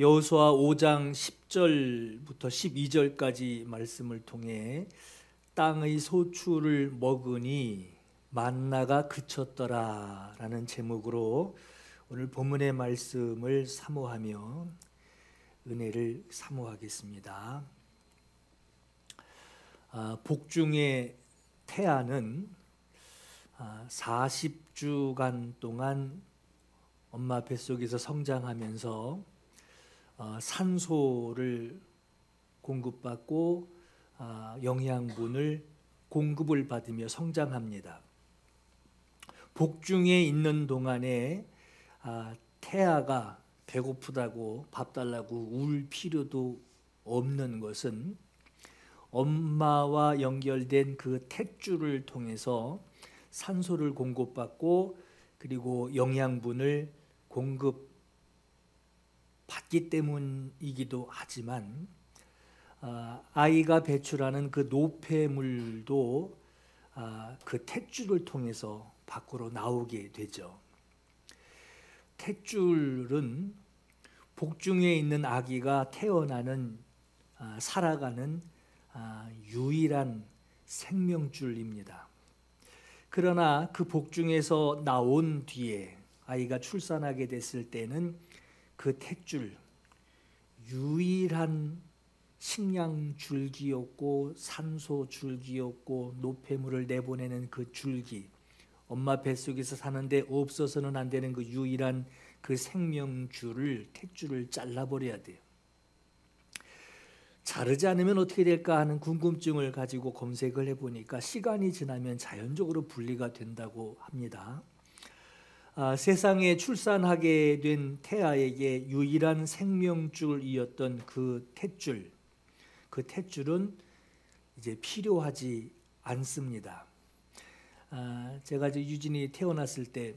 여호수아 5장 10절부터 12절까지 말씀을 통해 땅의 소출을 먹으니 만나가 그쳤더라 라는 제목으로 오늘 본문의 말씀을 사모하며 은혜를 사모하겠습니다. 복중의 태아는 40주간 동안 엄마 뱃속에서 성장하면서 산소를 공급받고 영양분을 공급을 받으며 성장합니다. 복중에 있는 동안에 태아가 배고프다고 밥 달라고 울 필요도 없는 것은 엄마와 연결된 그 탯줄을 통해서 산소를 공급받고 그리고 영양분을 공급받기 때문이기도 하지만 아이가 배출하는 그 노폐물도 그 탯줄을 통해서 밖으로 나오게 되죠. 탯줄은 복중에 있는 아기가 태어나는 살아가는 유일한 생명줄입니다. 그러나 그 복중에서 나온 뒤에 아이가 출산하게 됐을 때는 그 탯줄, 유일한 식량 줄기였고 산소 줄기였고 노폐물을 내보내는 그 줄기, 엄마 뱃속에서 사는데 없어서는 안 되는 그 유일한 그 생명줄을, 탯줄을 잘라버려야 돼요. 자르지 않으면 어떻게 될까 하는 궁금증을 가지고 검색을 해보니까 시간이 지나면 자연적으로 분리가 된다고 합니다. 세상에 출산하게 된 태아에게 유일한 생명줄이었던 그 탯줄, 그 탯줄은 이제 필요하지 않습니다. 제가 이제 유진이 태어났을 때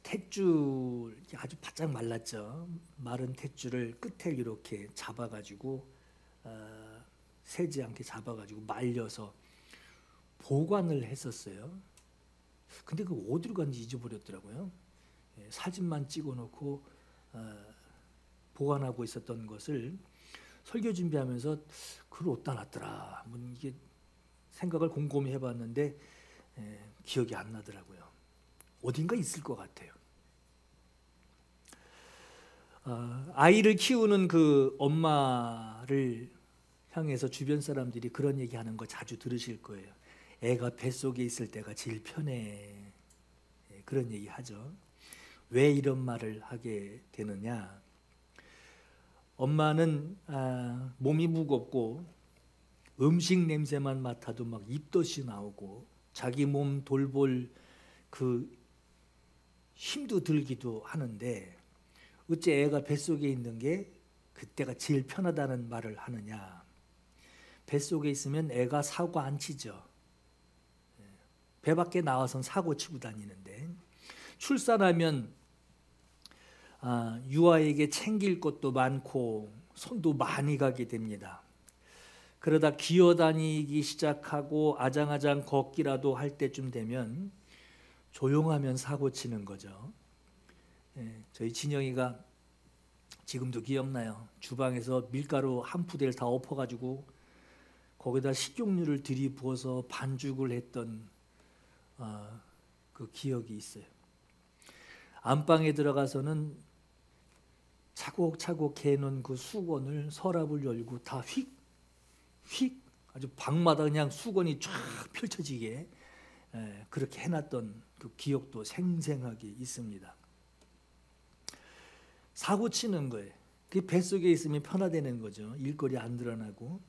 탯줄 아주 바짝 말랐죠. 마른 탯줄을 끝에 이렇게 잡아가지고 새지 않게 잡아가지고 말려서 보관을 했었어요. 근데 그 어디로 간지 잊어버렸더라고요. 사진만 찍어놓고 보관하고 있었던 것을 설교 준비하면서 그걸 어디다 놨더라. 이게 생각을 곰곰이 해봤는데 기억이 안 나더라고요. 어딘가 있을 것 같아요. 아이를 키우는 그 엄마를 향해서 주변 사람들이 그런 얘기하는 거 자주 들으실 거예요. 애가 뱃속에 있을 때가 제일 편해. 그런 얘기 하죠. 왜 이런 말을 하게 되느냐? 엄마는 몸이 무겁고 음식 냄새만 맡아도 막 입덧이 나오고 자기 몸 돌볼 그 힘도 들기도 하는데 어째 애가 뱃속에 있는 게 그때가 제일 편하다는 말을 하느냐? 뱃속에 있으면 애가 사고 안 치죠. 배 밖에 나와서는 사고 치고 다니는데 출산하면 유아에게 챙길 것도 많고 손도 많이 가게 됩니다. 그러다 기어다니기 시작하고 아장아장 걷기라도 할 때쯤 되면 조용하면 사고 치는 거죠. 저희 진영이가 지금도 기억나요. 주방에서 밀가루 한 푸대를 다 엎어가지고 거기다 식용유를 들이부어서 반죽을 했던 그 기억이 있어요. 안방에 들어가서는 차곡차곡 해놓은 그 수건을 서랍을 열고 다 휙 아주 방마다 그냥 수건이 쫙 펼쳐지게 그렇게 해놨던 그 기억도 생생하게 있습니다. 사고 치는 거예요. 그게 뱃속에 있으면 편하다는 거죠. 일거리 안 드러나고.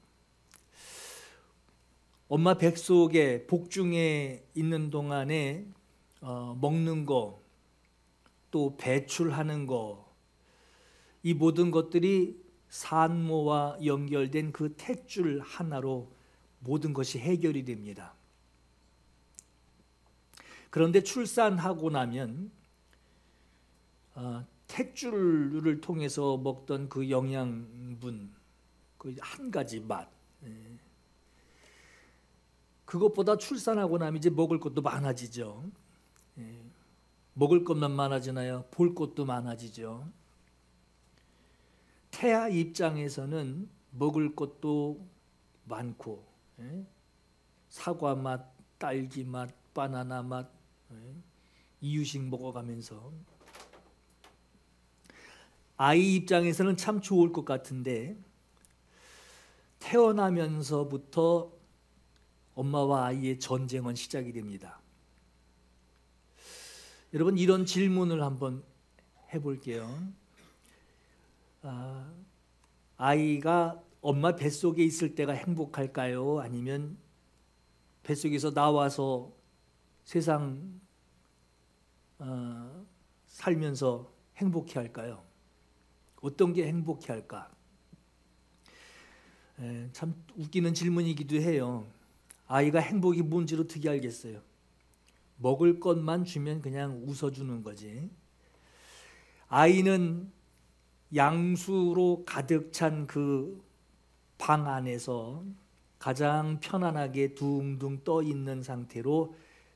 엄마 뱃속에 복중에 있는 동안에 먹는 거, 또 배출하는 거, 이 모든 것들이 산모와 연결된 그 탯줄 하나로 모든 것이 해결이 됩니다. 그런데 출산하고 나면 탯줄을 통해서 먹던 그 영양분, 그 한 가지 맛, 그것보다 출산하고 나면 이제 먹을 것도 많아지죠. 먹을 것만 많아지나요? 볼 것도 많아지죠. 태아 입장에서는 먹을 것도 많고, 사과 맛, 딸기 맛, 바나나 맛, 이유식 먹어가면서 아이 입장에서는 참 좋을 것 같은데, 태어나면서부터 엄마와 아이의 전쟁은 시작이 됩니다. 여러분, 이런 질문을 한번 해볼게요. 아이가 엄마 뱃속에 있을 때가 행복할까요? 아니면 뱃속에서 나와서 세상 살면서 행복해 할까요? 어떤 게 행복해 할까? 참 웃기는 질문이기도 해요. 아이가 행복이 뭔지를 어떻게 알겠어요? 먹을 것만 주면 그냥 웃어주는 거지. 아이는 양수로 가득 찬 그 방 안에서 가장 편안하게 둥둥 떠 있는 상태로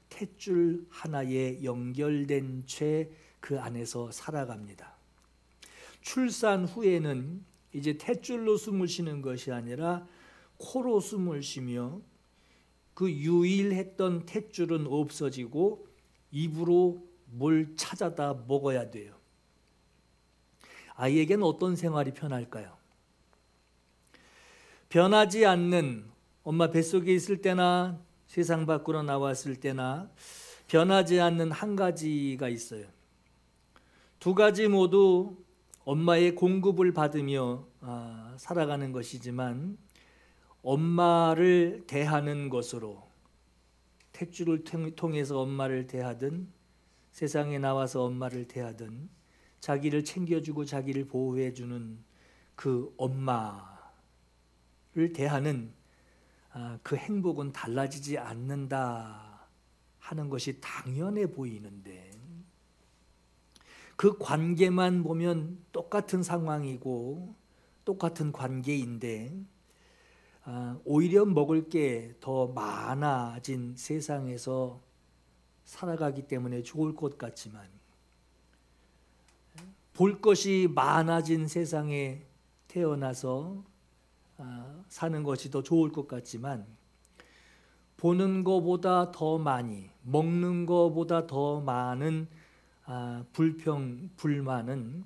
탯줄 하나에 연결된 채 그 안에서 살아갑니다. 출산 후에는 이제 탯줄로 숨을 쉬는 것이 아니라 코로 숨을 쉬며 그 유일했던 탯줄은 없어지고 입으로 뭘 찾아다 먹어야 돼요. 아이에게는 어떤 생활이 편할까요? 변하지 않는, 엄마 뱃속에 있을 때나 세상 밖으로 나왔을 때나 변하지 않는 한 가지가 있어요. 두 가지 모두 엄마의 공급을 받으며 살아가는 것이지만, 엄마를 대하는 것으로, 탯줄을 통해서 엄마를 대하든 세상에 나와서 엄마를 대하든 자기를 챙겨주고 자기를 보호해주는 그 엄마를 대하는 그 행복은 달라지지 않는다 하는 것이 당연해 보이는데, 그 관계만 보면 똑같은 상황이고 똑같은 관계인데, 오히려 먹을 게 더 많아진 세상에서 살아가기 때문에 좋을 것 같지만, 볼 것이 많아진 세상에 태어나서 사는 것이 더 좋을 것 같지만, 보는 것보다 더 많이, 먹는 것보다 더 많은 불평, 불만은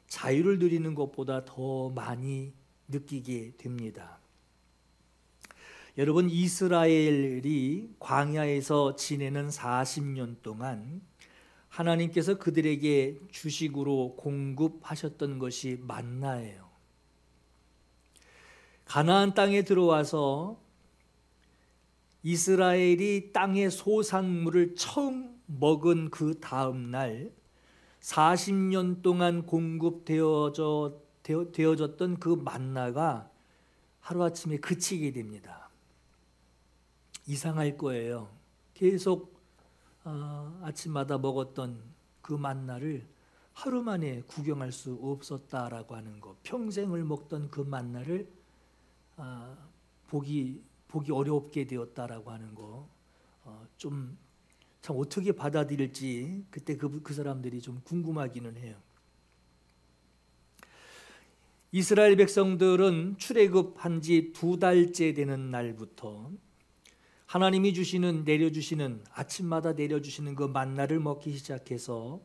자유를 누리는 것보다 더 많이 느끼게 됩니다. 여러분, 이스라엘이 광야에서 지내는 40년 동안 하나님께서 그들에게 주식으로 공급하셨던 것이 만나예요. 가나안 땅에 들어와서 이스라엘이 땅의 소산물을 처음 먹은 그 다음 날 40년 동안 공급되어졌던 그 만나가 하루아침에 그치게 됩니다. 이상할 거예요. 계속 아침마다 먹었던 그 만나를 하루 만에 구경할 수 없었다라고 하는 것, 평생을 먹던 그 만나를 보기 어렵게 되었다라고 하는 거, 좀 참 어떻게 받아들일지 그때 그 사람들이 좀 궁금하기는 해요. 이스라엘 백성들은 출애굽한 지 2달째 되는 날부터 하나님이 내려주시는 아침마다 내려주시는 그 만나를 먹기 시작해서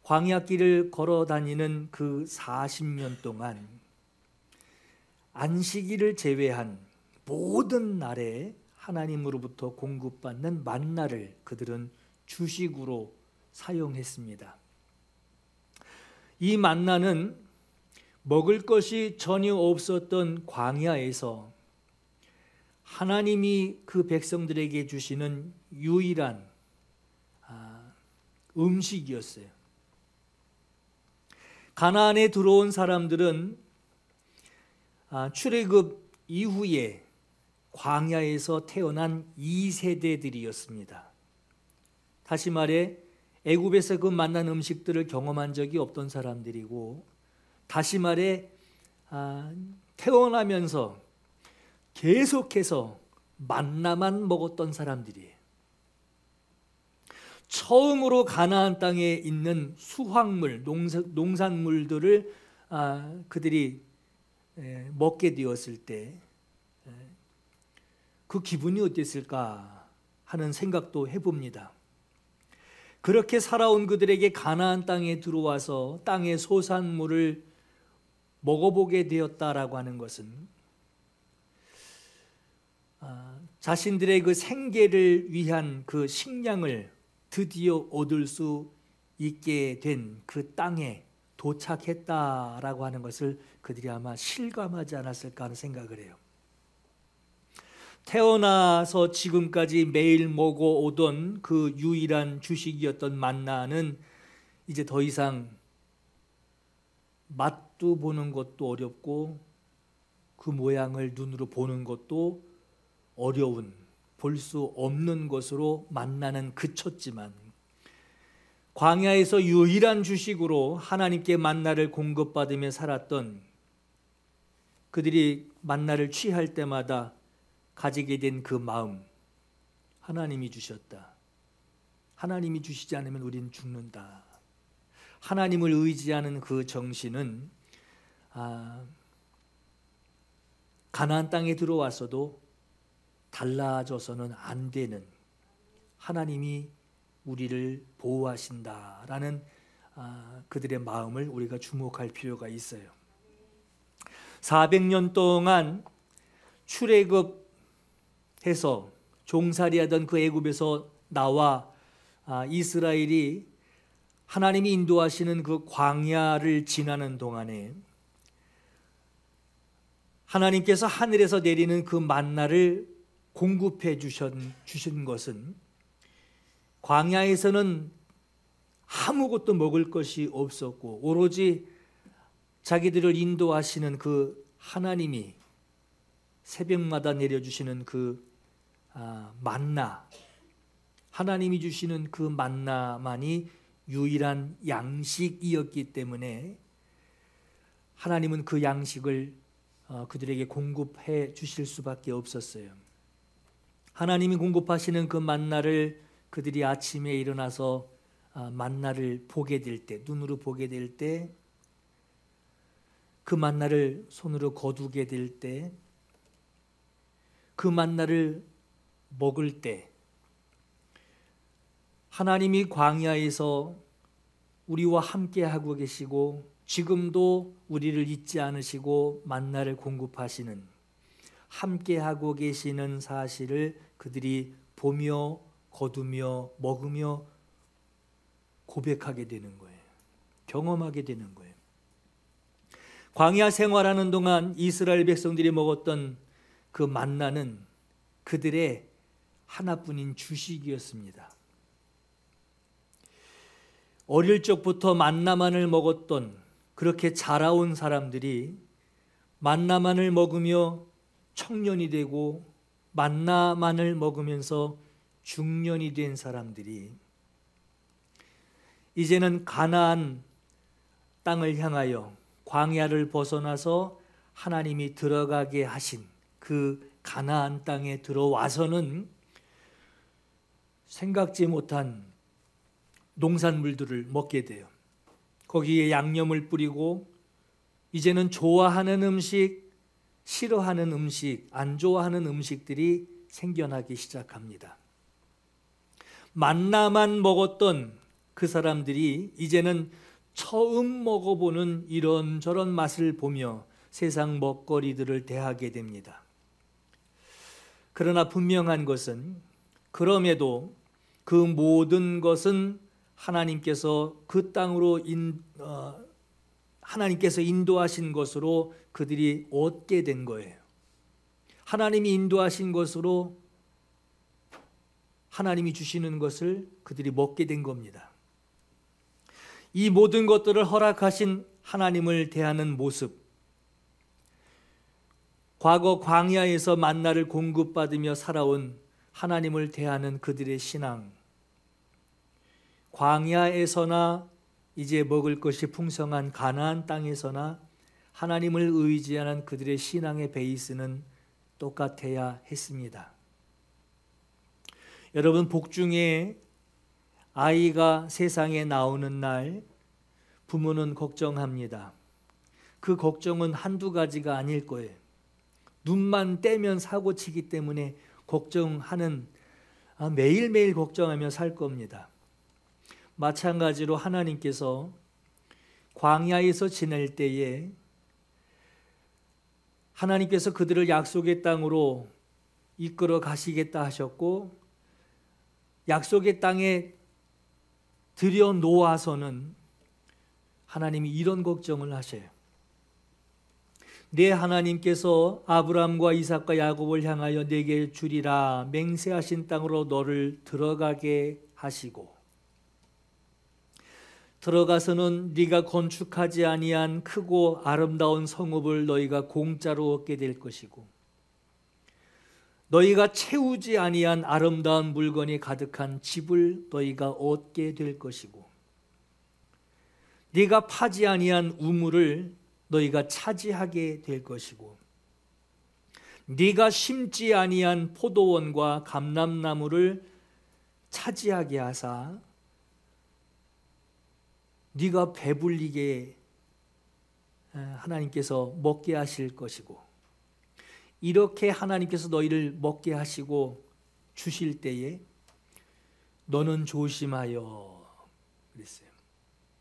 광야길을 걸어 다니는 그 40년 동안 안식일을 제외한 모든 날에 하나님으로부터 공급받는 만나를 그들은 주식으로 사용했습니다. 이 만나는 먹을 것이 전혀 없었던 광야에서 하나님이 그 백성들에게 주시는 유일한 음식이었어요. 가나안에 들어온 사람들은 출애굽 이후에 광야에서 태어난 2세대들이었습니다. 다시 말해 애굽에서 그 만난 음식들을 경험한 적이 없던 사람들이고, 다시 말해 태어나면서 계속해서 만나만 먹었던 사람들이에요. 처음으로 가나안 땅에 있는 수확물, 농산물들을 그들이 먹게 되었을 때 그 기분이 어땠을까 하는 생각도 해봅니다. 그렇게 살아온 그들에게 가나안 땅에 들어와서 땅의 소산물을 먹어보게 되었다라고 하는 것은 자신들의 그 생계를 위한 그 식량을 드디어 얻을 수 있게 된 그 땅에 도착했다라고 하는 것을 그들이 아마 실감하지 않았을까 하는 생각을 해요. 태어나서 지금까지 매일 먹어오던 그 유일한 주식이었던 만나는 이제 더 이상 맛도 보는 것도 어렵고 그 모양을 눈으로 보는 것도 어려운, 볼 수 없는 것으로 만나는 그쳤지만 광야에서 유일한 주식으로 하나님께 만나를 공급받으며 살았던 그들이 만나를 취할 때마다 가지게 된 그 마음, 하나님이 주셨다. 하나님이 주시지 않으면 우리는 죽는다. 하나님을 의지하는 그 정신은 가나안 땅에 들어왔어도 달라져서는 안 되는, 하나님이 우리를 보호하신다라는 그들의 마음을 우리가 주목할 필요가 있어요. 400년 동안 출애굽해서 종살이하던 그 애굽에서 나와 이스라엘이 하나님이 인도하시는 그 광야를 지나는 동안에 하나님께서 하늘에서 내리는 그 만나를 공급해 주신 것은 광야에서는 아무것도 먹을 것이 없었고 오로지 자기들을 인도하시는 그 하나님이 새벽마다 내려주시는 그 만나, 하나님이 주시는 그 만나만이 유일한 양식이었기 때문에 하나님은 그 양식을 그들에게 공급해 주실 수밖에 없었어요. 하나님이 공급하시는 그 만나를 그들이 아침에 일어나서 만나를 보게 될 때, 눈으로 보게 될 때, 그 만나를 손으로 거두게 될 때, 그 만나를 먹을 때 하나님이 광야에서 우리와 함께하고 계시고 지금도 우리를 잊지 않으시고 만나를 공급하시는, 함께하고 계시는 사실을 그들이 보며 거두며 먹으며 고백하게 되는 거예요. 경험하게 되는 거예요. 광야 생활하는 동안 이스라엘 백성들이 먹었던 그 만나는 그들의 하나뿐인 주식이었습니다. 어릴 적부터 만나만을 먹었던, 그렇게 자라온 사람들이 만나만을 먹으며 청년이 되고 만나만을 먹으면서 중년이 된 사람들이 이제는 가나안 땅을 향하여 광야를 벗어나서 하나님이 들어가게 하신 그 가나안 땅에 들어와서는 생각지 못한 농산물들을 먹게 돼요. 거기에 양념을 뿌리고 이제는 좋아하는 음식, 싫어하는 음식, 안 좋아하는 음식들이 생겨나기 시작합니다. 만나만 먹었던 그 사람들이 이제는 처음 먹어보는 이런저런 맛을 보며 세상 먹거리들을 대하게 됩니다. 그러나 분명한 것은 그럼에도 그 모든 것은 하나님께서 그 땅으로 하나님께서 인도하신 것으로 그들이 얻게 된 거예요. 하나님이 인도하신 것으로 하나님이 주시는 것을 그들이 먹게 된 겁니다. 이 모든 것들을 허락하신 하나님을 대하는 모습, 과거 광야에서 만나를 공급받으며 살아온 하나님을 대하는 그들의 신앙, 광야에서나 이제 먹을 것이 풍성한 가나안 땅에서나 하나님을 의지하는 그들의 신앙의 베이스는 똑같아야 했습니다. 여러분, 복중에 아이가 세상에 나오는 날 부모는 걱정합니다. 그 걱정은 한두 가지가 아닐 거예요. 눈만 떼면 사고치기 때문에 걱정하는, 매일매일 걱정하며 살 겁니다. 마찬가지로 하나님께서 광야에서 지낼 때에 하나님께서 그들을 약속의 땅으로 이끌어 가시겠다 하셨고, 약속의 땅에 들여 놓아서는 하나님이 이런 걱정을 하셔요. 내 하나님께서 아브라함과 이삭과 야곱을 향하여 내게 주리라 맹세하신 땅으로 너를 들어가게 하시고, 들어가서는 네가 건축하지 아니한 크고 아름다운 성읍을 너희가 공짜로 얻게 될 것이고, 너희가 채우지 아니한 아름다운 물건이 가득한 집을 너희가 얻게 될 것이고, 네가 파지 아니한 우물을 너희가 차지하게 될 것이고, 네가 심지 아니한 포도원과 감람나무를 차지하게 하사 네가 배불리게 하나님께서 먹게 하실 것이고, 이렇게 하나님께서 너희를 먹게 하시고 주실 때에 너는 조심하여 그랬어요.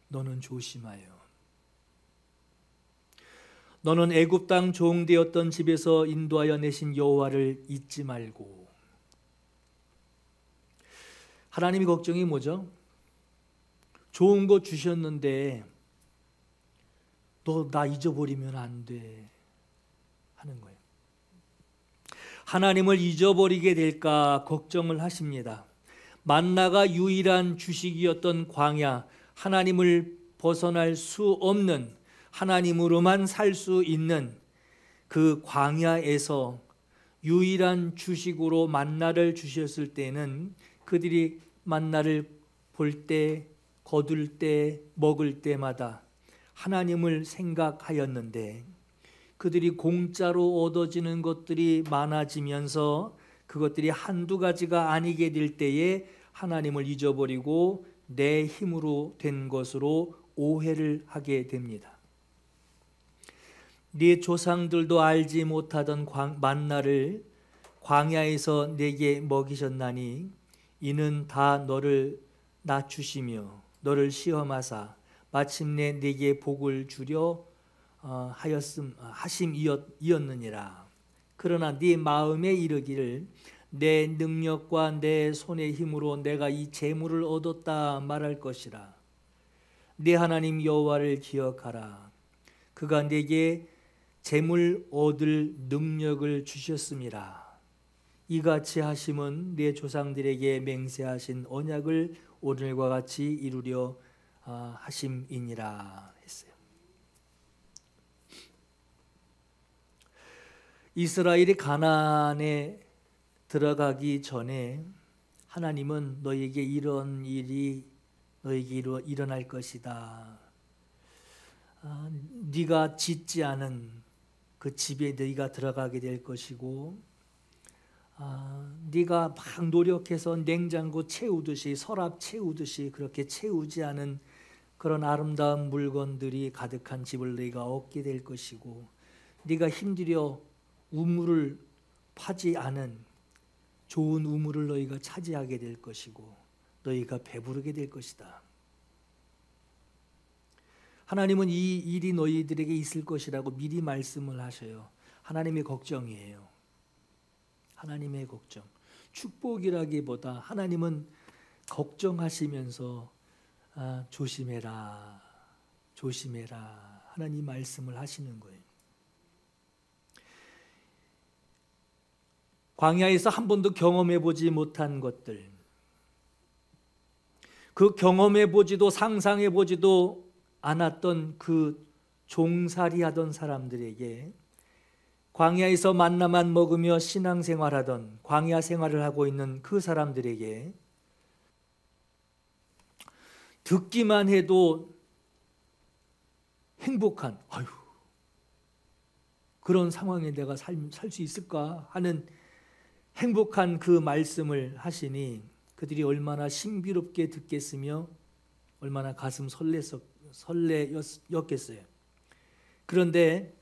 너는 조심하여. 너는 애굽 땅 종되었던 집에서 인도하여 내신 여호와를 잊지 말고. 하나님의 걱정이 뭐죠? 좋은 거 주셨는데 너 나 잊어버리면 안 돼 하는 거예요. 하나님을 잊어버리게 될까 걱정을 하십니다. 만나가 유일한 주식이었던 광야, 하나님을 벗어날 수 없는, 하나님으로만 살 수 있는 그 광야에서 유일한 주식으로 만나를 주셨을 때는 그들이 만나를 볼 때, 거둘 때, 먹을 때마다 하나님을 생각하였는데, 그들이 공짜로 얻어지는 것들이 많아지면서 그것들이 한두 가지가 아니게 될 때에 하나님을 잊어버리고 내 힘으로 된 것으로 오해를 하게 됩니다. 네 조상들도 알지 못하던 만나를 광야에서 내게 먹이셨나니 이는 다 너를 낮추시며 너를 시험하사 마침내 네게 복을 주려 하심이었느니라. 그러나 네 마음에 이르기를 내 능력과 내 손의 힘으로 내가 이 재물을 얻었다 말할 것이라. 네 하나님 여호와를 기억하라. 그가 네게 재물 얻을 능력을 주셨음이라. 이같이 하심은 네 조상들에게 맹세하신 언약을 오늘과 같이 이루려 하심이니라 했어요. 이스라엘이 가나안에 들어가기 전에 하나님은 너에게 이런 일이 너에게 일어날 것이다. 네가 짓지 않은 그 집에 너희가 들어가게 될 것이고, 네가 막 노력해서 냉장고 채우듯이, 서랍 채우듯이 그렇게 채우지 않은 그런 아름다운 물건들이 가득한 집을 너희가 얻게 될 것이고, 네가 힘들여 우물을 파지 않은 좋은 우물을 너희가 차지하게 될 것이고, 너희가 배부르게 될 것이다. 하나님은 이 일이 너희들에게 있을 것이라고 미리 말씀을 하셔요. 하나님의 걱정이에요. 하나님의 걱정. 축복이라기보다 하나님은 걱정하시면서 조심해라, 조심해라 하나님 말씀을 하시는 거예요. 광야에서 한 번도 경험해 보지 못한 것들, 그 경험해 보지도 상상해 보지도 않았던 그 종살이 하던 사람들에게, 광야에서 만나만 먹으며 신앙생활하던, 광야 생활을 하고 있는 그 사람들에게 듣기만 해도 행복한, 그런 상황에 내가 살 수 있을까 하는 행복한 그 말씀을 하시니 그들이 얼마나 신비롭게 듣겠으며 얼마나 가슴 설레였겠어요. 그런데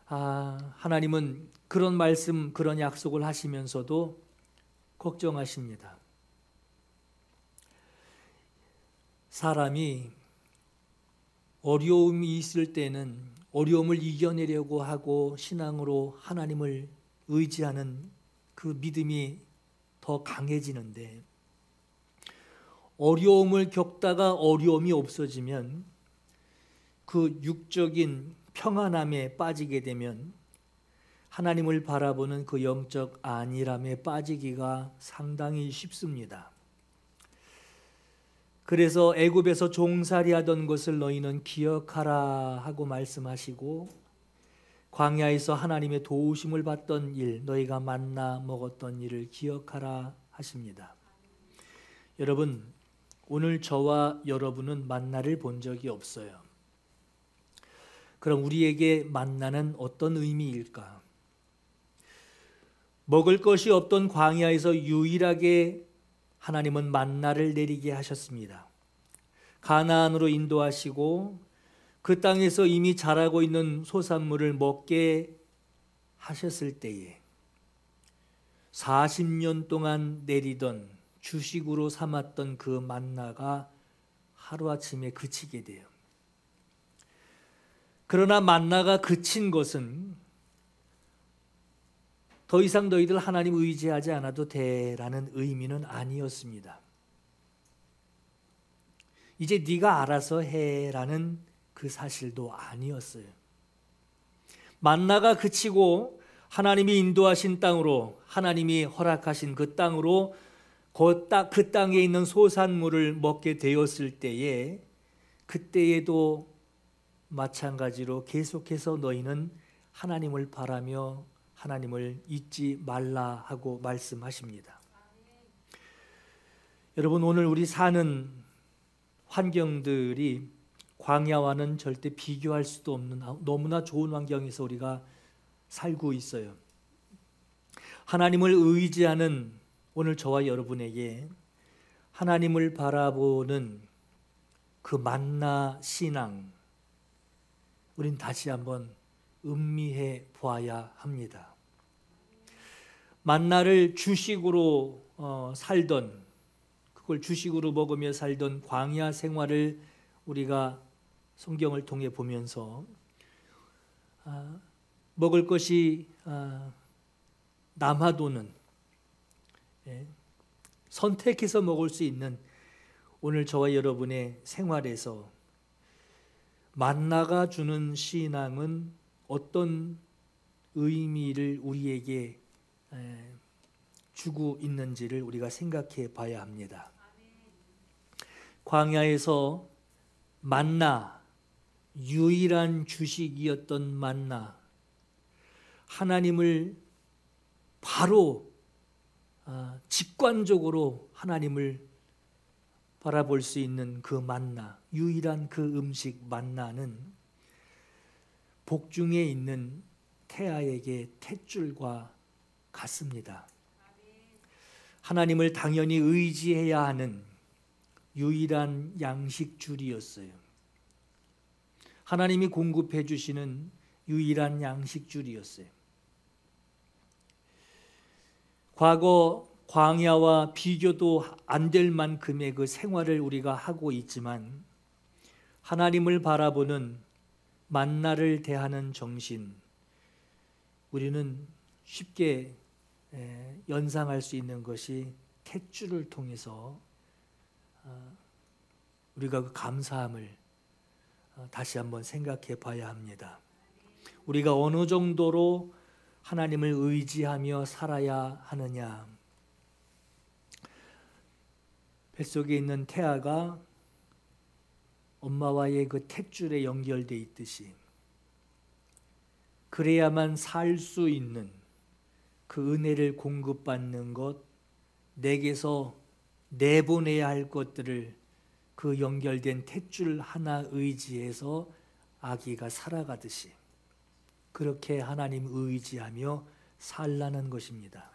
하나님은 그런 말씀, 그런 약속을 하시면서도 걱정하십니다. 사람이 어려움이 있을 때는 어려움을 이겨내려고 하고 신앙으로 하나님을 의지하는 그 믿음이 더 강해지는데, 어려움을 겪다가 어려움이 없어지면 그 육적인 평안함에 빠지게 되면 하나님을 바라보는 그 영적 안일함에 빠지기가 상당히 쉽습니다. 그래서 애굽에서 종살이하던 것을 너희는 기억하라 하고 말씀하시고, 광야에서 하나님의 도우심을 받던 일, 너희가 만나 먹었던 일을 기억하라 하십니다. 여러분, 오늘 저와 여러분은 만나를 본 적이 없어요. 그럼 우리에게 만나는 어떤 의미일까? 먹을 것이 없던 광야에서 유일하게 하나님은 만나를 내리게 하셨습니다. 가나안으로 인도하시고 그 땅에서 이미 자라고 있는 소산물을 먹게 하셨을 때에 40년 동안 내리던 주식으로 삼았던 그 만나가 하루아침에 그치게 돼요. 그러나 만나가 그친 것은 더 이상 너희들 하나님 의지하지 않아도 돼라는 의미는 아니었습니다. 이제 네가 알아서 해라는 그 사실도 아니었어요. 만나가 그치고 하나님이 인도하신 땅으로, 하나님이 허락하신 그 땅으로 그 땅에 있는 소산물을 먹게 되었을 때에, 그때에도 마찬가지로 계속해서 너희는 하나님을 바라며 하나님을 잊지 말라 하고 말씀하십니다. 여러분, 오늘 우리 사는 환경들이 광야와는 절대 비교할 수도 없는 너무나 좋은 환경에서 우리가 살고 있어요. 하나님을 의지하는 오늘 저와 여러분에게 하나님을 바라보는 그 만나 신앙, 우린 다시 한번 음미해 보아야 합니다. 만나를 주식으로 살던, 그걸 주식으로 먹으며 살던 광야 생활을 우리가 성경을 통해 보면서 먹을 것이 남아도는, 선택해서 먹을 수 있는 오늘 저와 여러분의 생활에서 만나가 주는 신앙은 어떤 의미를 우리에게 주고 있는지를 우리가 생각해 봐야 합니다. 광야에서 만나, 유일한 주식이었던 만나, 하나님을 바로 직관적으로 하나님을 바라볼 수 있는 그 만나, 유일한 그 음식 만나는 복중에 있는 태아에게 탯줄과 같습니다. 하나님을 당연히 의지해야 하는 유일한 양식줄이었어요. 하나님이 공급해 주시는 유일한 양식줄이었어요. 과거 광야와 비교도 안 될 만큼의 그 생활을 우리가 하고 있지만, 하나님을 바라보는 만나를 대하는 정신, 우리는 쉽게 연상할 수 있는 것이 탯줄을 통해서 우리가 그 감사함을 다시 한번 생각해 봐야 합니다. 우리가 어느 정도로 하나님을 의지하며 살아야 하느냐. 뱃속에 있는 태아가 엄마와의 그 탯줄에 연결되어 있듯이, 그래야만 살 수 있는 그 은혜를 공급받는 것, 내게서 내보내야 할 것들을 그 연결된 탯줄 하나 의지해서 아기가 살아가듯이 그렇게 하나님 의지하며 살라는 것입니다.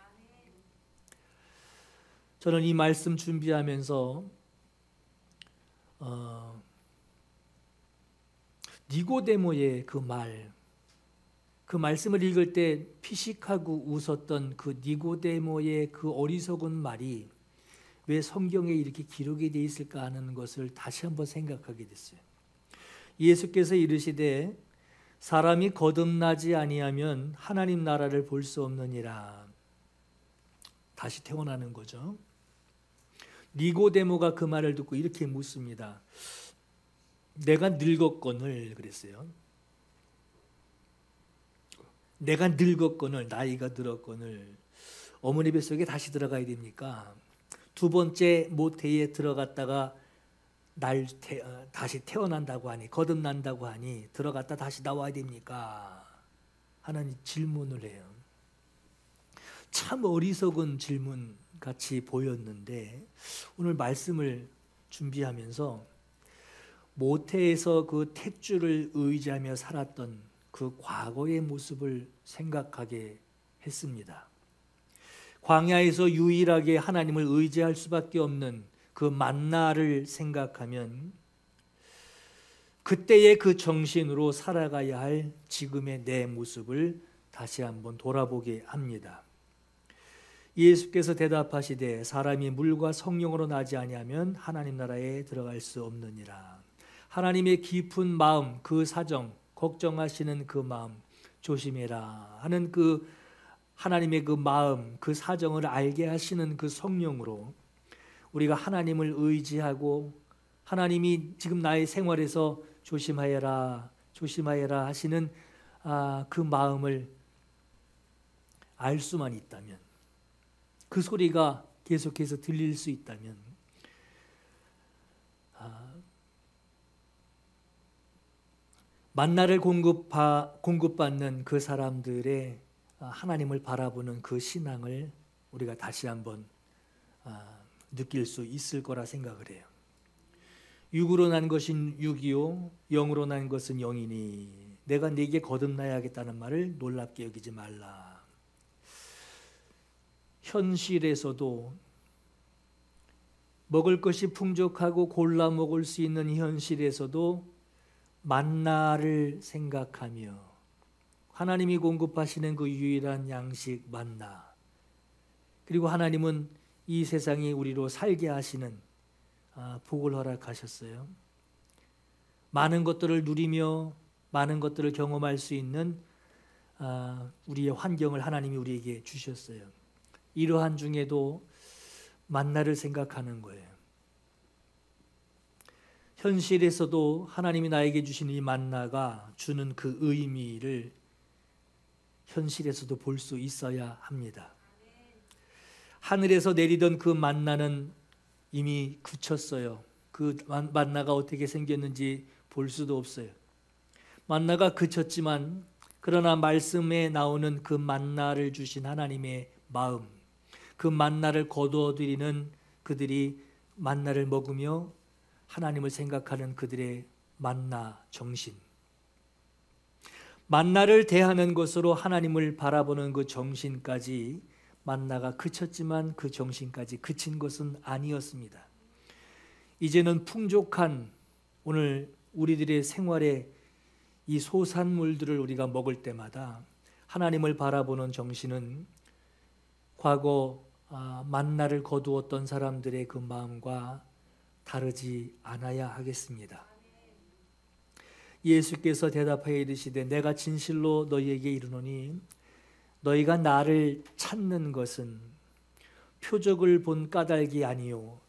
저는 이 말씀 준비하면서 니고데모의 그 말, 그 말씀을 읽을 때 피식하고 웃었던 그 니고데모의 그 어리석은 말이 왜 성경에 이렇게 기록이 되어 있을까 하는 것을 다시 한번 생각하게 됐어요. 예수께서 이르시되 사람이 거듭나지 아니하면 하나님 나라를 볼 수 없느니라. 다시 태어나는 거죠. 니고데모가 그 말을 듣고 이렇게 묻습니다. 내가 늙었거늘 그랬어요. 내가 늙었거늘, 나이가 들었거늘 어머니 뱃속에 다시 들어가야 됩니까? 두 번째 모태에 들어갔다가 다시 태어난다고 하니, 거듭난다고 하니 들어갔다 다시 나와야 됩니까? 하는 질문을 해요. 참 어리석은 질문 같이 보였는데 오늘 말씀을 준비하면서 모태에서 그 탯줄을 의지하며 살았던 그 과거의 모습을 생각하게 했습니다. 광야에서 유일하게 하나님을 의지할 수밖에 없는 그 만나를 생각하면 그때의 그 정신으로 살아가야 할 지금의 내 모습을 다시 한번 돌아보게 합니다. 예수께서 대답하시되 사람이 물과 성령으로 나지 아니하면 하나님 나라에 들어갈 수 없느니라. 하나님의 깊은 마음, 그 사정, 걱정하시는 그 마음 조심해라 하는 그 하나님의 그 마음, 그 사정을 알게 하시는 그 성령으로 우리가 하나님을 의지하고 하나님이 지금 나의 생활에서 조심하여라 하시는 그 마음을 알 수만 있다면, 그 소리가 계속해서 들릴 수 있다면 만나를 공급받는 그 사람들의 하나님을 바라보는 그 신앙을 우리가 다시 한번 느낄 수 있을 거라 생각을 해요. 육으로 난 것은 육이요 영으로 난 것은 영이니 내가 네게 거듭나야겠다는 말을 놀랍게 여기지 말라. 현실에서도 먹을 것이 풍족하고 골라 먹을 수 있는 현실에서도 만나를 생각하며 하나님이 공급하시는 그 유일한 양식 만나, 그리고 하나님은 이 세상이 우리로 살게 하시는 복을 허락하셨어요. 많은 것들을 누리며 많은 것들을 경험할 수 있는 우리의 환경을 하나님이 우리에게 주셨어요. 이러한 중에도 만나를 생각하는 거예요. 현실에서도 하나님이 나에게 주신 이 만나가 주는 그 의미를 현실에서도 볼 수 있어야 합니다. 하늘에서 내리던 그 만나는 이미 그쳤어요. 그 만나가 어떻게 생겼는지 볼 수도 없어요. 만나가 그쳤지만 그러나 말씀에 나오는 그 만나를 주신 하나님의 마음, 그 만나를 거두어들이는 그들이 만나를 먹으며 하나님을 생각하는 그들의 만나 정신, 만나를 대하는 것으로 하나님을 바라보는 그 정신까지, 만나가 그쳤지만 그 정신까지 그친 것은 아니었습니다. 이제는 풍족한 오늘 우리들의 생활에 이 소산물들을 우리가 먹을 때마다 하나님을 바라보는 정신은 과거 만나를 거두었던 사람들의 그 마음과 다르지 않아야 하겠습니다. 예수께서 대답하여 이르시되 내가 진실로 너희에게 이르노니 너희가 나를 찾는 것은 표적을 본 까닭이 아니요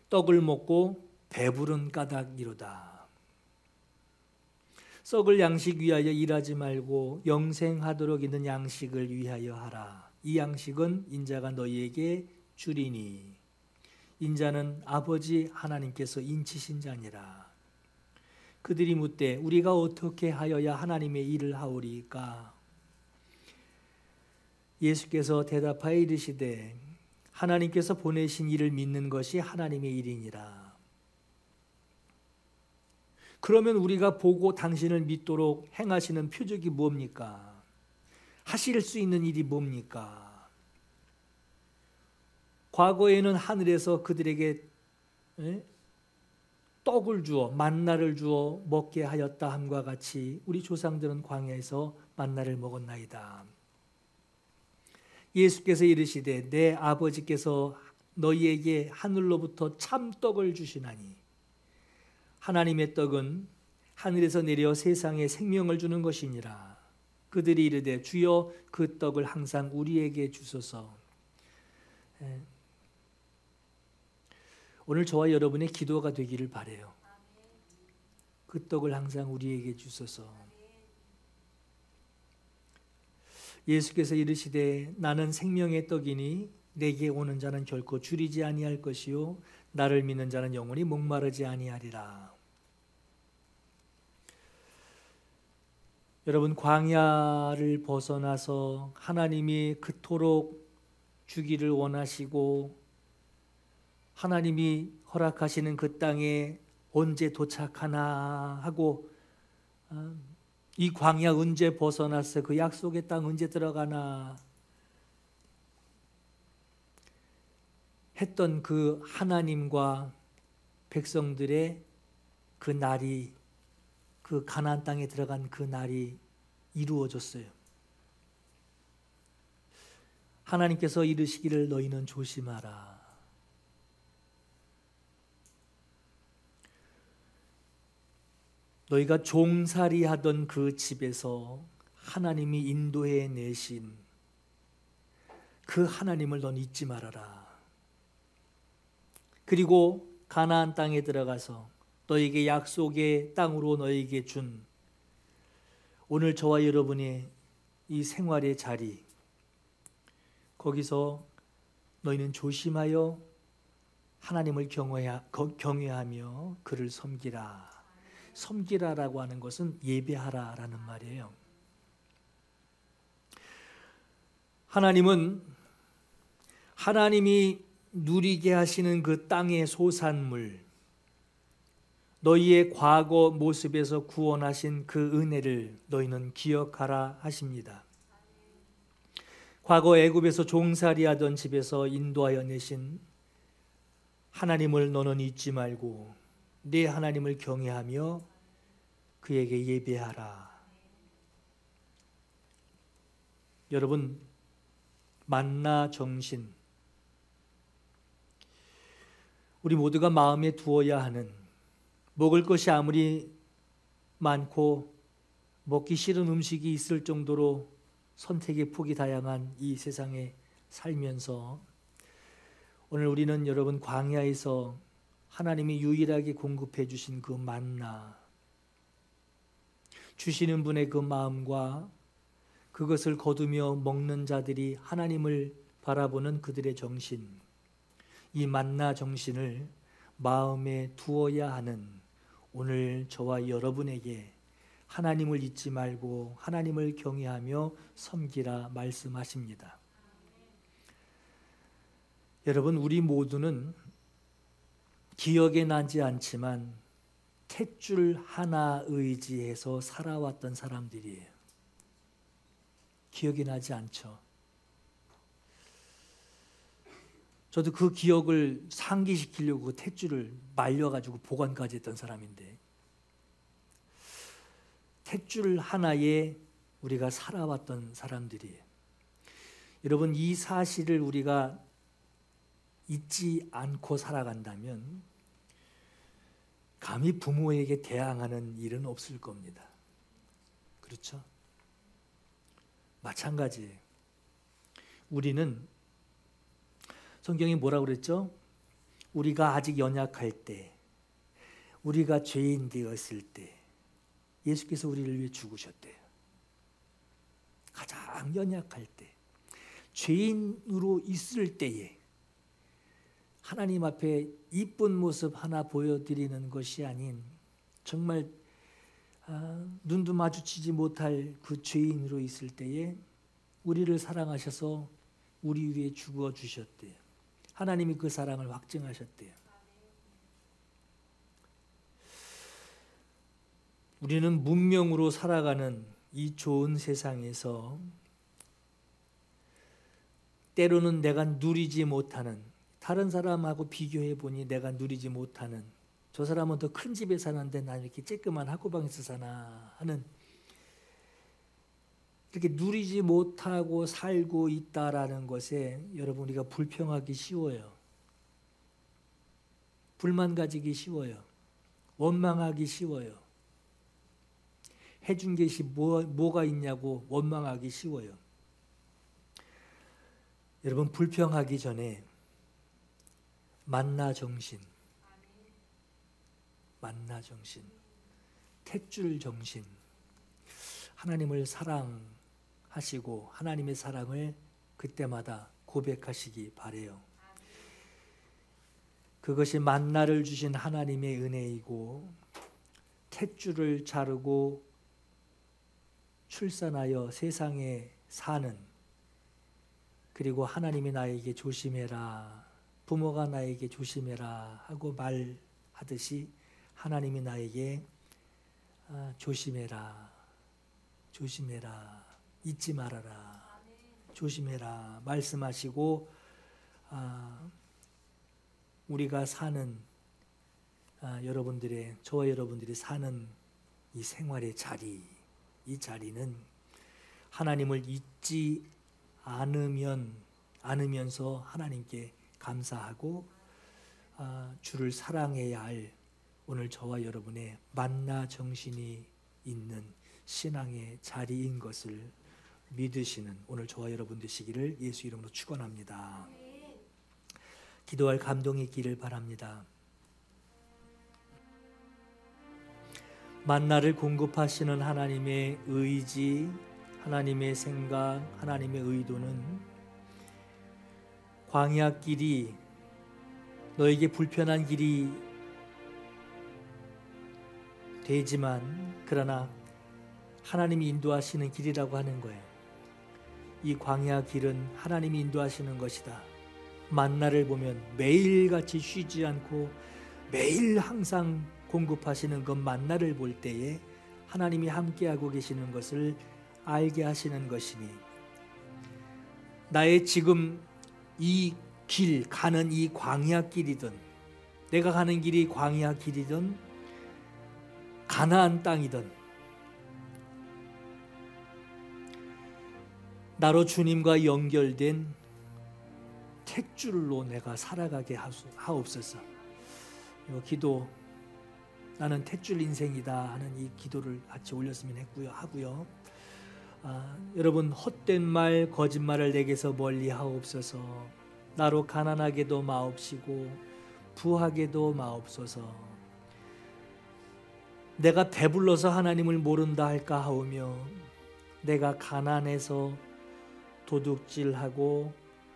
떡을 먹고 배부른 까닭이로다. 썩을 양식 위하여 일하지 말고 영생하도록 있는 양식을 위하여 하라. 이 양식은 인자가 너희에게 주리니 인자는 아버지 하나님께서 인치신 자니라. 그들이 묻되 우리가 어떻게 하여야 하나님의 일을 하오리까? 예수께서 대답하여 이르시되 하나님께서 보내신 일을 믿는 것이 하나님의 일이니라. 그러면 우리가 보고 당신을 믿도록 행하시는 표적이 뭡니까? 하실 수 있는 일이 뭡니까? 과거에는 하늘에서 그들에게 떡을 주어 만나를 주어 먹게 하였다 함과 같이 우리 조상들은 광야에서 만나를 먹었나이다. 예수께서 이르시되 내 아버지께서 너희에게 하늘로부터 참떡을 주시나니 하나님의 떡은 하늘에서 내려 세상에 생명을 주는 것이니라. 그들이 이르되 주여 그 떡을 항상 우리에게 주소서. 오늘 저와 여러분의 기도가 되기를 바라요. 그 떡을 항상 우리에게 주소서. 예수께서 이르시되 나는 생명의 떡이니 내게 오는 자는 결코 줄이지 아니할 것이요 나를 믿는 자는 영원히 목마르지 아니하리라. 여러분, 광야를 벗어나서 하나님이 그토록 주기를 원하시고 하나님이 허락하시는 그 땅에 언제 도착하나 하고 이 광야 언제 벗어나서 그 약속의 땅 언제 들어가나 했던 그 하나님과 백성들의 그 날이, 그 가나안 땅에 들어간 그 날이 이루어졌어요. 하나님께서 이르시기를 너희는 조심하라. 너희가 종살이 하던 그 집에서 하나님이 인도해 내신 그 하나님을 넌 잊지 말아라. 그리고 가나안 땅에 들어가서 너에게 약속의 땅으로 너에게 준 오늘 저와 여러분의 이 생활의 자리, 거기서 너희는 조심하여 하나님을 경외하며 그를 섬기라. 섬기라라고 하는 것은 예배하라라는 말이에요. 하나님은 하나님이 누리게 하시는 그 땅의 소산물, 너희의 과거 모습에서 구원하신 그 은혜를 너희는 기억하라 하십니다. 과거 애굽에서 종살이하던 집에서 인도하여 내신 하나님을 너는 잊지 말고 네 하나님을 경외하며 그에게 예배하라. 여러분, 만나 정신, 우리 모두가 마음에 두어야 하는, 먹을 것이 아무리 많고 먹기 싫은 음식이 있을 정도로 선택의 폭이 다양한 이 세상에 살면서 오늘 우리는 여러분 광야에서 하나님이 유일하게 공급해 주신 그 만나, 주시는 분의 그 마음과 그것을 거두며 먹는 자들이 하나님을 바라보는 그들의 정신, 이 만나 정신을 마음에 두어야 하는 오늘 저와 여러분에게 하나님을 잊지 말고 하나님을 경외하며 섬기라 말씀하십니다. 여러분, 우리 모두는 기억에 나지 않지만 탯줄 하나 의지해서 살아왔던 사람들이에요. 기억이 나지 않죠. 저도 그 기억을 상기시키려고 그 탯줄을 말려가지고 보관까지 했던 사람인데, 탯줄 하나에 우리가 살아왔던 사람들이에요. 여러분, 이 사실을 우리가 잊지 않고 살아간다면 감히 부모에게 대항하는 일은 없을 겁니다. 그렇죠? 마찬가지예요. 우리는 성경이 뭐라고 그랬죠? 우리가 아직 연약할 때, 우리가 죄인 되었을 때 예수께서 우리를 위해 죽으셨대요. 가장 연약할 때, 죄인으로 있을 때에 하나님 앞에 이쁜 모습 하나 보여드리는 것이 아닌 정말 눈도 마주치지 못할 그 죄인으로 있을 때에 우리를 사랑하셔서 우리 위해 죽어주셨대요. 하나님이 그 사랑을 확증하셨대요. 우리는 문명으로 살아가는 이 좋은 세상에서 때로는 내가 누리지 못하는, 다른 사람하고 비교해 보니 내가 누리지 못하는 저 사람은 더 큰 집에 사는데 난 이렇게 쬐끄만 학구방에서 사나 하는, 이렇게 누리지 못하고 살고 있다라는 것에 여러분 우리가 불평하기 쉬워요. 불만 가지기 쉬워요. 원망하기 쉬워요. 해준 것이 뭐가 있냐고 원망하기 쉬워요. 여러분 불평하기 전에 만나 정신, 탯줄 정신, 하나님을 사랑하시고 하나님의 사랑을 그때마다 고백하시기 바래요. 그것이 만나를 주신 하나님의 은혜이고, 탯줄을 자르고 출산하여 세상에 사는, 그리고 하나님이 나에게 조심해라, 부모가 나에게 조심해라 하고 말하듯이 하나님이 나에게 조심해라, 잊지 말아라, 조심해라 말씀하시고, 우리가 사는 저와 여러분들이 사는 이 생활의 자리, 이 자리는 하나님을 잊지 않으면서 하나님께 감사하고 주를 사랑해야 할 오늘 저와 여러분의 만나 정신이 있는 신앙의 자리인 것을 믿으시는 오늘 저와 여러분 되시기를 예수 이름으로 축원합니다. 기도할 감동이 있기를 바랍니다. 만나를 공급하시는 하나님의 의지, 하나님의 생각, 하나님의 의도는 광야 길이 너에게 불편한 길이 되지만, 그러나 하나님이 인도하시는 길이라고 하는 거예요. 이 광야 길은 하나님이 인도하시는 것이다. 만나를 보면 매일같이 쉬지 않고 매일 항상 공급하시는 그 만나를 볼 때에 하나님이 함께하고 계시는 것을 알게 하시는 것이니, 나의 지금 이 길, 가는 이 광야 길이든, 내가 가는 길이 광야 길이든 가나안 땅이든, 나로 주님과 연결된 탯줄로 내가 살아가게 하옵소서. 이 기도, 나는 탯줄 인생이다 하는 이 기도를 같이 올렸으면 하고요. 여러분, 헛된 말, 거짓말을 내게서 멀리 하옵소서. 나로 가난하게도 마옵시고 부하게도 마옵소서. 내가 배불러서 하나님을 모른다 할까 하오며, 내가 가난해서 도둑질하고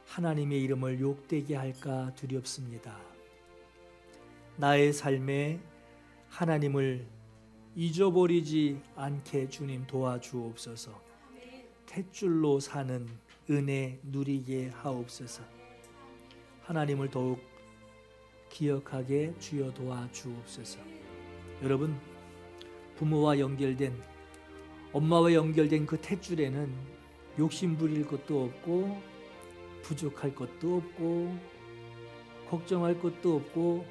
하나님의 이름을 욕되게 할까 두렵습니다. 나의 삶에 하나님을 잊어버리지 않게 주님 도와주옵소서. 탯줄로 사는 은혜 누리게 하옵소서. 하나님을 더욱 기억하게 주여 도와주옵소서. 여러분, 부모와 연결된, 엄마와 연결된 그 탯줄에는 욕심 부릴 것도 없고 부족할 것도 없고 걱정할 것도 없고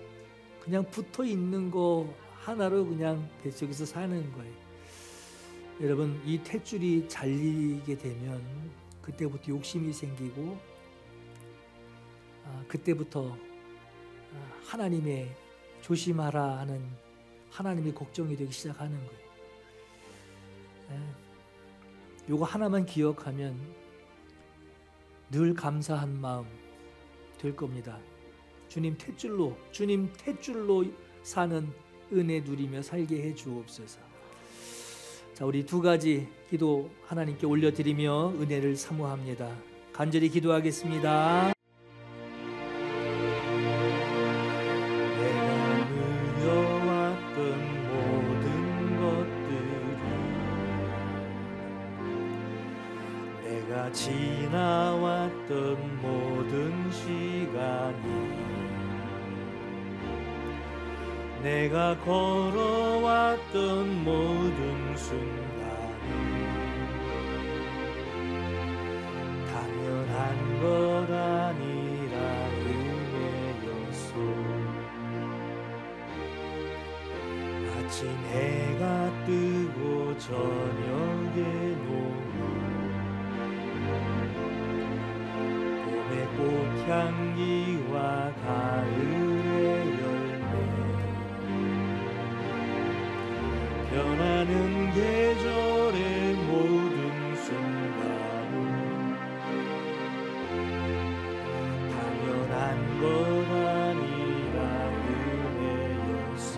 그냥 붙어 있는 거 하나로 그냥 뱃속에서 사는 거예요. 여러분, 이 탯줄이 잘리게 되면 그때부터 욕심이 생기고, 그때부터 하나님의 조심하라 하는 하나님의 걱정이 되기 시작하는 거예요. 요거 하나만 기억하면 늘 감사한 마음 될 겁니다. 주님 탯줄로 사는 은혜 누리며 살게 해 주옵소서. 자, 우리 두 가지 기도 하나님께 올려드리며 은혜를 사모합니다. 간절히 기도하겠습니다. 내가 누려왔던 모든 것들이, 내가 지나왔던 모든 시간이, 내가 걸어왔던 모든 순간이 당연한 것 아니라 은혜였소. 아침 해가 뜨고 저녁에 노을, 봄의 꽃향기와 가을의 열매, 변하는 계절의 모든 순간은 당연한 것 아니라 은혜였어.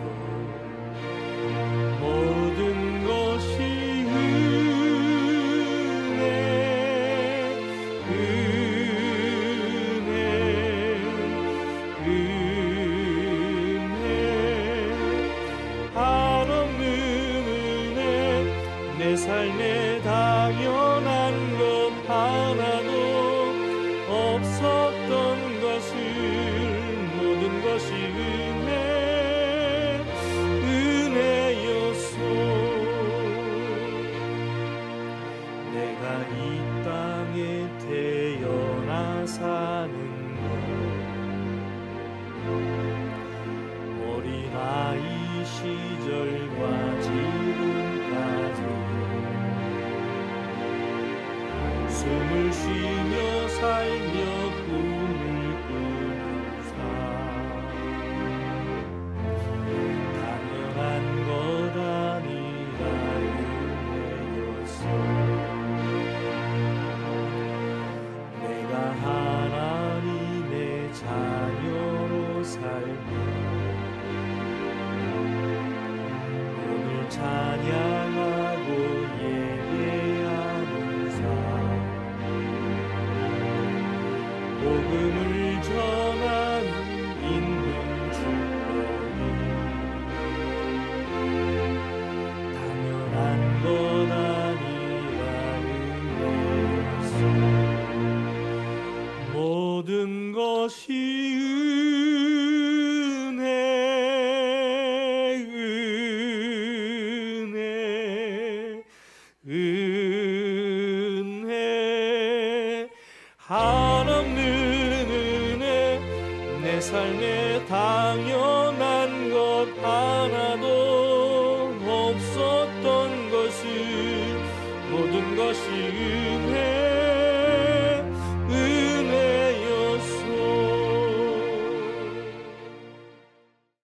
모든 것이 은혜, 은혜, 은혜, 한없는 은혜. 내 삶에 당연한 것 하나도 없었던 것을, 모든 것이 은혜, 은혜였소. 내가 이 땅에 태어나 사는 것, 어린아이 시절과 지금까지 숨을 쉬며 살며 꿈을 꾸는 삶, 당연한 것 아니라 은혜였어. 내가 하나님의 자녀로 살며 오늘 찬양하고 예배하는 삶, 복음을 전하는 있는 축복이 당연한 것 아니라 은혜였어. 모든 것이 은혜, 은혜, 은혜, 한없는 은혜. 내 삶에 당연한 것 하나도 없었던 것을, 모든 것이